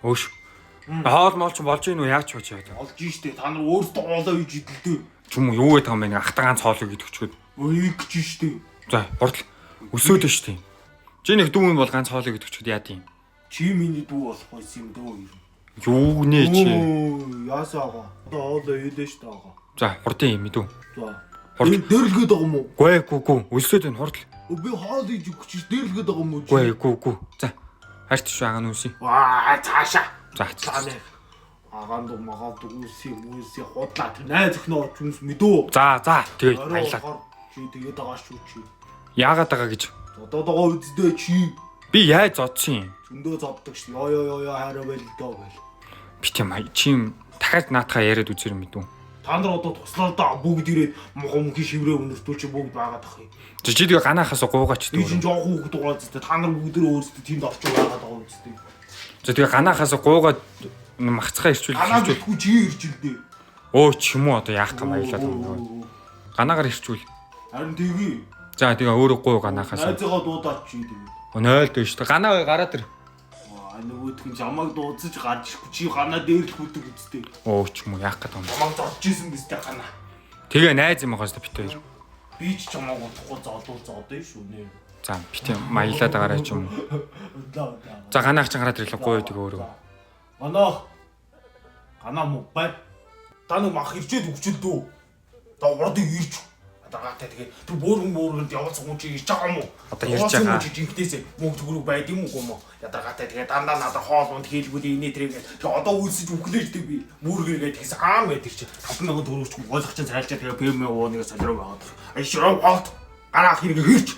Өөш. Хоол моол ч болж ийн үү яач бож яа. Олж штэ та нар өөрсдөө хоолоо хийж идэлтэй. Чүм юу гэдэг юм бэ? Ахтаа ганц хоолыг идэх чүүд. Ийг гэж штэ. За хурдл өсөөд нь штэ. Чи нэг дүү юм бол ганц хоолыг идэх чүүд яа тийм. Чи миний дүү болох байсан юм дөө. Юу нэ чи? Яасаага. Одоо хоолоо хийлээ штэ аага. За хурдын юм идүү. За. Хурд Дэрлгээд байгаа юм уу? ггүй. Өсөөд нь хурдл. Би хоол хийж өгч чи дэрлгээд байгаа юм уу? Ггүй. За. Харт шүү агаан үсий. Ваа цаашаа. За. Агаан дуу магаал үсий худлаа тэр найз өхнөө очвс мэдөө. За. Тэгээ баялаа. Чи тэгээд байгаа шүү чи. Яагаад байгаа гэж. Одоо байгаа үздэй чи. Би яаж зодсон юм? Зөндөө зоддог ш. Ёо хараа байл доо гэл. Бит юм чи дахиад наатахаа яриад үзэр юм мэдүү. Та нар одоо туслаа да бүгд ирээд мохомхи шиврээ өнөртөө чи бүгд байгаад ах юм. Чи тэгээ ганаахаас гуугаач Би чинь жоох хүүхэд угаал зү та нар бүгдөө өөрсдөө тиймд орчих байгаад байгаа юм зү. За тэгээ ганаахаас гуугаад махцгаа ирчүүл. Ганаа битгүү чи ирж илдээ. Өө ч юм уу одоо яах юм аялаад юм. Ганаагаар ирчүүл. Харин тгий. За тэгээ өөрөө гуу ганаахаас. Найзгаа дуудаач чи тэгээ. Нойл дээ шүү дээ. Ганаа гараад ир. Нөгөөдх нь жамаг дуудаж гарч ирэхгүй чи ганаа дээрлэх үүдэг үстэй. Өө ч юм уу яах гэдэг юм. Жамаг зорж исэн гэстэй ганаа. Тэгээ найз юм байгаас бит хоёр. Би ч жамаг утахгүй зоодоо шүү нэ. За бит маялаад байгаарай ч юм уу. За ганаах ч гараад ирлээ гоо тэгээ өөрөө. Ганаа муу бай. Та нэг мах ирчээд өгчөл дөө. За урд ирч. Адагаатай тэгээ тэр бөөргөнд явуулсан хүн чи ирж байгаа юм уу? Одоо ирж байгаа. Чи жинхнээсээ мөнгө төгрөг байд юм уу? Ядагаатай тэгээ дандаа надад хоол унд хийлгүүл инээ тэрэг тэгээ одоо үлсэж өглөөжтэй би мөргërгээд тэгсэн аам байд тэр чи 5000 төгрөгч болох чинь цайлчаа тэгээ ПМ уу нэг солироо байгаад. Ай широо хоолт. Гараа хэрэг хэрч.